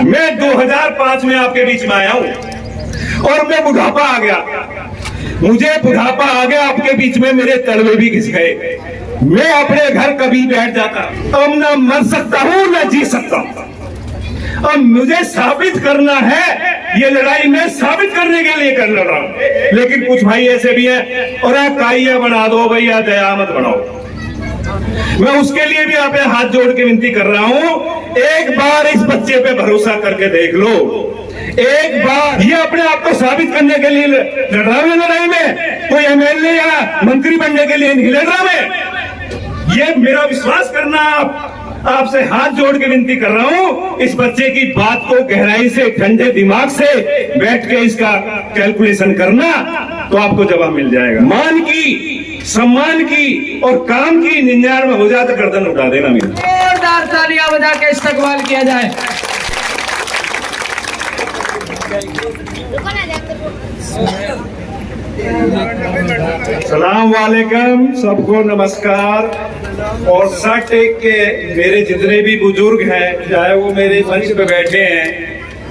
मैं 2005 में आपके बीच में आया हूं और मैं बुढ़ापा आ गया, मुझे बुढ़ापा आ गया, आपके बीच में मेरे तलवे भी घिस गए। मैं अपने घर कभी बैठ जाता, अब ना मर सकता हूं ना जी सकता हूं। अब मुझे साबित करना है, ये लड़ाई मैं साबित करने के लिए कर रहा हूं। लेकिन कुछ भाई ऐसे भी हैं, और आप काइया बना दो भैया, दया मत बनाओ। मैं उसके लिए भी आप हाथ जोड़ के विनती कर रहा हूं, एक बार इस बच्चे पे भरोसा करके देख लो। एक बार ये अपने आप को साबित करने के लिए लड़ रहा है लड़ाई में, कोई एमएलए या मंत्री बनने के लिए नहीं लड़ रहा मैं। ये मेरा विश्वास करना, आपसे हाथ जोड़ के विनती कर रहा हूं, इस बच्चे की बात को गहराई से, ठंडे दिमाग से बैठ के इसका कैलकुलेशन करना, तो आपको जवाब मिल जाएगा। मान की, सम्मान की और काम की 99 में हो जाए तो गर्दन उठा देना मेरी। जोरदार तालियां बजा के इस्तकबाल किया जाए। सलाम वालेकुम, सबको नमस्कार। और सर टेक के मेरे जितने भी बुजुर्ग हैं, चाहे वो मेरे मंच पे बैठे हैं,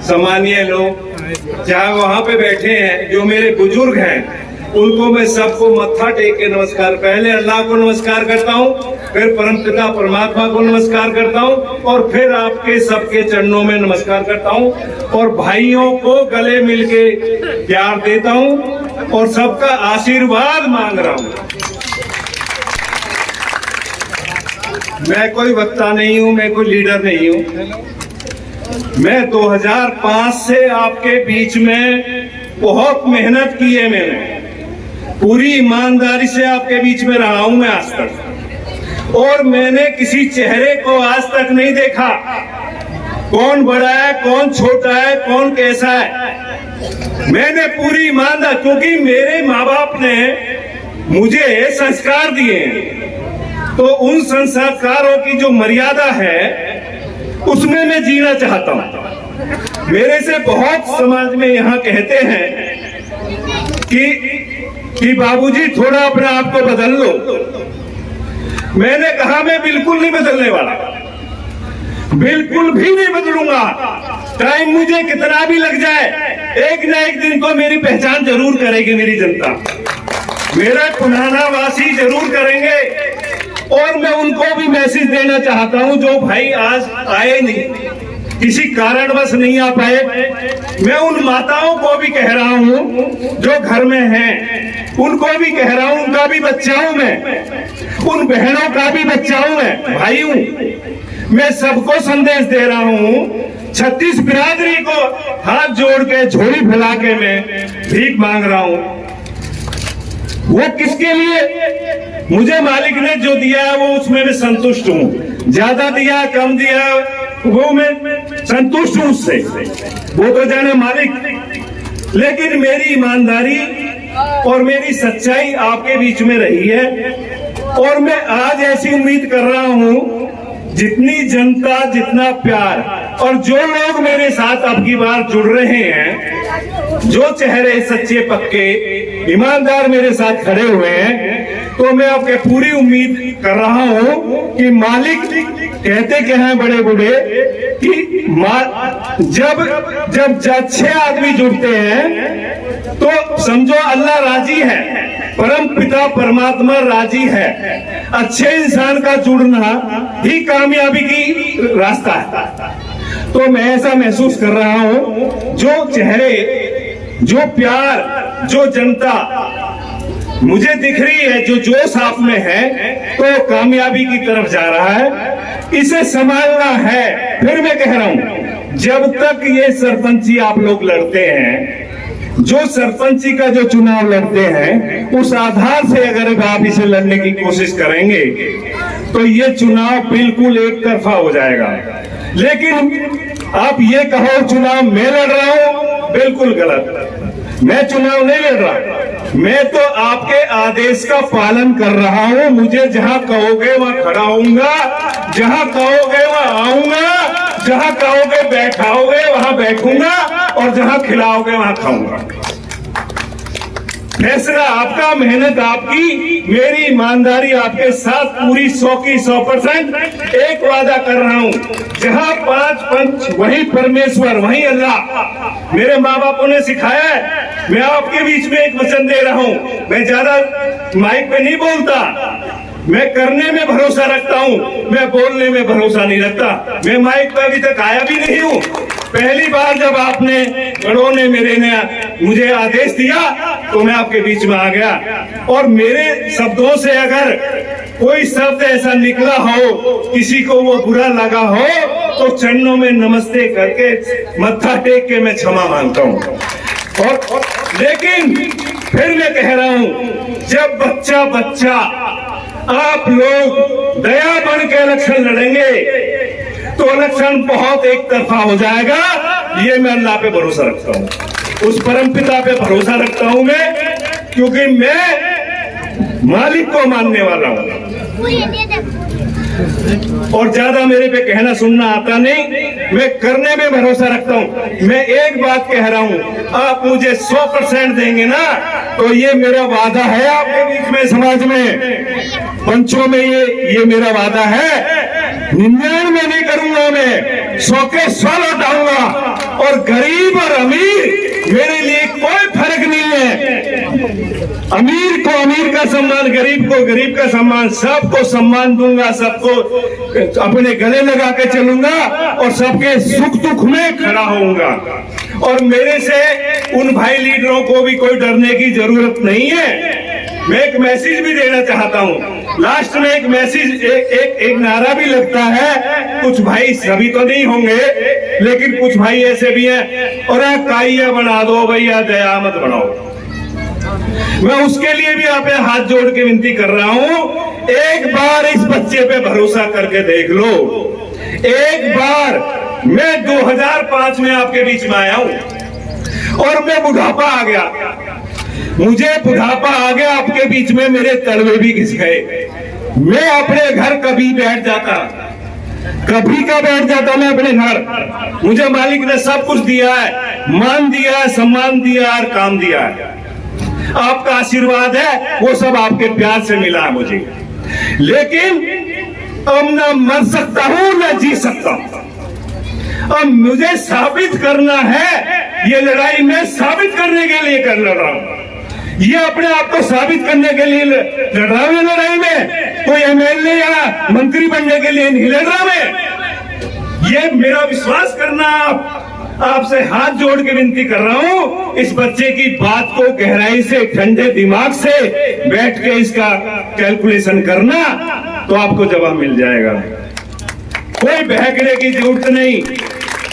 सम्मानीय लोग, चाहे वहां पे बैठे हैं, जो मेरे बुजुर्ग हैं, उनको मैं सबको मत्था टेक के नमस्कार, पहले अल्लाह को नमस्कार करता हूँ, फिर परमपिता परमात्मा को नमस्कार करता हूँ, और फिर आपके सबके चरणों में नमस्कार करता हूँ, और भाइयों को गले मिलके प्यार देता हूँ और सबका आशीर्वाद मांग रहा हूँ। मैं कोई वक्ता नहीं हूँ, मैं कोई लीडर नहीं हूँ। मैं 2005 से आपके बीच में बहुत मेहनत की है, मैंने पूरी ईमानदारी से आपके बीच में रहा हूं मैं आज तक, और मैंने किसी चेहरे को आज तक नहीं देखा, कौन बड़ा है, कौन छोटा है, कौन कैसा है। मैंने पूरी ईमानदार, क्योंकि मेरे माँ बाप ने मुझे संस्कार दिए हैं, तो उन संस्कारों की जो मर्यादा है उसमें मैं जीना चाहता हूं। मेरे से बहुत समाज में यहाँ कहते हैं कि बाबूजी थोड़ा अपने आप को बदल लो। मैंने कहा मैं बिल्कुल नहीं बदलने वाला, बिल्कुल भी नहीं बदलूंगा। टाइम मुझे कितना भी लग जाए, एक न एक दिन तो मेरी पहचान जरूर करेगी मेरी जनता, मेरा पुराना वासी जरूर करेंगे। और मैं उनको भी मैसेज देना चाहता हूं, जो भाई आज आए नहीं, किसी कारणवश नहीं आ पाए, मैं उन माताओं को भी कह रहा हूं जो घर में हैं, उनको भी कह रहा हूं, उनका भी बच्चा हूं मैं, उन बहनों का भी बच्चा हूं मैं, भाई हूं। मैं सबको संदेश दे रहा हूं, 36 बिरादरी को हाथ जोड़ के, झोली फैला के मैं भीख मांग रहा हूं। वो किसके लिए? मुझे मालिक ने जो दिया है वो उसमें मैं संतुष्ट हूँ, ज्यादा दिया कम दिया वो मैं संतुष्ट हूँ उससे, वो तो जाने मालिक। लेकिन मेरी ईमानदारी और मेरी सच्चाई आपके बीच में रही है, और मैं आज ऐसी उम्मीद कर रहा हूँ, जितनी जनता, जितना प्यार, और जो लोग मेरे साथ अब की बार जुड़ रहे हैं, जो चेहरे सच्चे पक्के ईमानदार मेरे साथ खड़े हुए हैं, तो मैं आपके पूरी उम्मीद कर रहा हूं कि मालिक कहते क्या हैं बड़े बूढ़े कि जब अच्छे आदमी जुड़ते हैं तो समझो अल्लाह राजी है, परम पिता परमात्मा राजी है। अच्छे इंसान का जुड़ना ही कामयाबी की रास्ता है। तो मैं ऐसा महसूस कर रहा हूं, जो चेहरे, जो प्यार, जो जनता मुझे दिख रही है, जो जोश आप में है, तो कामयाबी की तरफ जा रहा है, इसे संभालना है। फिर मैं कह रहा हूं, जब तक ये सरपंची आप लोग लड़ते हैं, जो सरपंची का जो चुनाव लड़ते हैं, उस आधार से अगर आप इसे लड़ने की कोशिश करेंगे तो ये चुनाव बिल्कुल एक तरफा हो जाएगा। लेकिन आप ये कहो चुनाव मैं लड़ रहा हूं, बिल्कुल गलत। मैं चुनाव नहीं लड़ रहा, मैं तो आपके आदेश का पालन कर रहा हूं। मुझे जहां कहोगे वहां खड़ा होऊंगा, जहां कहोगे वहां आऊंगा, जहां कहोगे बैठाओगे वहां बैठूंगा, और जहां खिलाओगे वहां खाऊंगा। फैसला आपका, मेहनत आपकी, मेरी ईमानदारी आपके साथ पूरी 100 की 100%। एक वादा कर रहा हूं, जहां 5 पंच वही परमेश्वर वही अल्लाह। मेरे माँ बापों ने सिखाया है, मैं आपके बीच में एक वचन दे रहा हूं। मैं ज्यादा माइक पे नहीं बोलता, मैं करने में भरोसा रखता हूं, मैं बोलने में भरोसा नहीं रखता। मैं माइक पे अभी तक आया भी नहीं हूं। पहली बार जब आपने बड़ों ने मुझे आदेश दिया तो मैं आपके बीच में आ गया, और मेरे शब्दों से अगर कोई शब्द ऐसा निकला हो, किसी को वो बुरा लगा हो, तो चरणों में नमस्ते करके मत्था टेक के मैं क्षमा मांगता हूं। और लेकिन फिर मैं कह रहा हूं, जब बच्चा बच्चा आप लोग दया बन के इलेक्शन लड़ेंगे तो इलेक्शन बहुत एक तरफा हो जाएगा। ये मैं अल्लाह पे भरोसा रखता हूँ, उस परमपिता पे भरोसा रखता हूँ मैं, क्योंकि मैं मालिक को मानने वाला हूँ और ज्यादा मेरे पे कहना सुनना आता नहीं। मैं करने में भरोसा रखता हूँ। मैं एक बात कह रहा हूँ, आप मुझे 100% देंगे ना, तो ये मेरा वादा है आपके बीच में, समाज में, पंचों में, ये मेरा वादा है। 99 नहीं करूंगा मैं, 100 के 100 लौटाऊंगा। और गरीब और अमीर मेरे लिए कोई फर्क नहीं है। अमीर को अमीर का सम्मान, गरीब को गरीब का सम्मान, सबको सम्मान दूंगा, सबको अपने गले लगा के चलूंगा और सबके सुख दुख में खड़ा होऊंगा। और मेरे से उन भाई लीडरों को भी कोई डरने की जरूरत नहीं है। मैं एक मैसेज भी देना चाहता हूँ। लास्ट में एक मैसेज, एक नारा भी लगता है। कुछ भाई, सभी तो नहीं होंगे, लेकिन कुछ भाई ऐसे भी हैं, और काइया बना दो भैया, दयामत बनाओ। मैं उसके लिए भी आप हाथ जोड़ के विनती कर रहा हूं, एक बार इस बच्चे पे भरोसा करके देख लो। एक बार, मैं 2005 में आपके बीच में आया हूं और मैं बुढ़ापा आ गया, मुझे बुढ़ापा आ गया आपके बीच में, मेरे तलवे भी घिस गए। मैं अपने घर कभी बैठ जाता, कभी का बैठ जाता मैं अपने घर। मुझे मालिक ने सब कुछ दिया है, मान दिया है, सम्मान दिया है और काम दिया है। आपका आशीर्वाद है, वो सब आपके प्यार से मिला है मुझे। लेकिन अब ना मर सकता हूं ना जी सकता हूं। अब मुझे साबित करना है, ये लड़ाई मैं साबित करने के लिए कर लड़ रहा हूं। ये अपने आप को साबित करने के लिए लड़ रहा हूं लड़ाई में, कोई एमएलए या मंत्री बनने के लिए नहीं लड़ रहा मैं। ये मेरा विश्वास करना, आपसे हाथ जोड़ के विनती कर रहा हूं। इस बच्चे की बात को गहराई से, ठंडे दिमाग से बैठ के इसका कैलकुलेशन करना, तो आपको जवाब मिल जाएगा। कोई बहकने की जरूरत नहीं।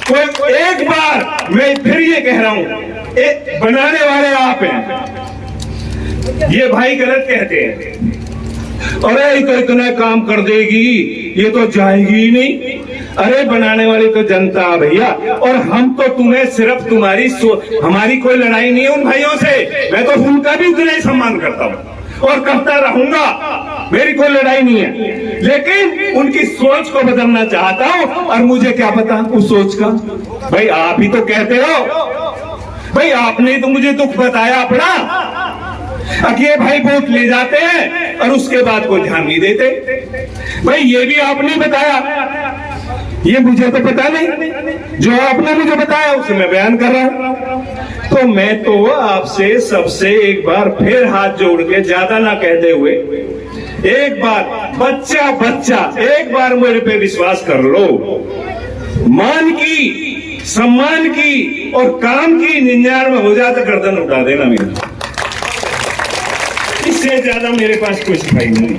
कोई, एक बार मैं फिर ये कह रहा हूं, बनाने वाले आप हैं। ये भाई गलत कहते हैं, अरे ये तो इतना काम कर देगी, ये तो जाएगी ही नहीं। अरे बनाने वाली तो जनता भैया, और हम तो तुम्हें सिर्फ तुम्हारी हमारी कोई लड़ाई नहीं है उन भाइयों से। मैं तो उनका भी उतना ही सम्मान करता हूँ और करता रहूंगा, मेरी कोई लड़ाई नहीं है। लेकिन उनकी सोच को बदलना चाहता हूँ, और मुझे क्या पता उस सोच का। भाई आप ही तो कहते हो, भाई आपने तो मुझे दुख बताया अपना। अकेले भाई वोट ले जाते हैं और उसके बाद कोई ध्यान नहीं देते। भाई ये भी आपने बताया, ये मुझे तो पता नहीं, जो आपने मुझे बताया उसे मैं बयान कर रहा हूं। तो मैं तो आपसे सबसे एक बार फिर हाथ जोड़ के, ज्यादा ना कहते हुए, एक बार बच्चा बच्चा एक बार मेरे पे विश्वास कर लो। मान की, सम्मान की और काम की 99 हो जाता, गर्दन उठा देना मेरा। इससे ज्यादा मेरे पास कोई सिखाई नहीं।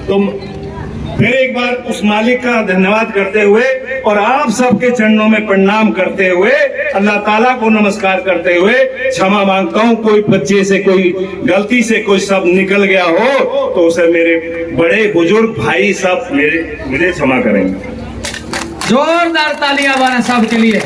तो फिर एक बार उस मालिक का धन्यवाद करते हुए और आप सबके चरणों में प्रणाम करते हुए, अल्लाह ताला को नमस्कार करते हुए क्षमा मांगता हूँ। कोई बच्चे से, कोई गलती से कोई शब्द निकल गया हो तो उसे मेरे बड़े बुजुर्ग भाई सब मुझे क्षमा करेंगे। जोरदार तालियां बना सबके लिए।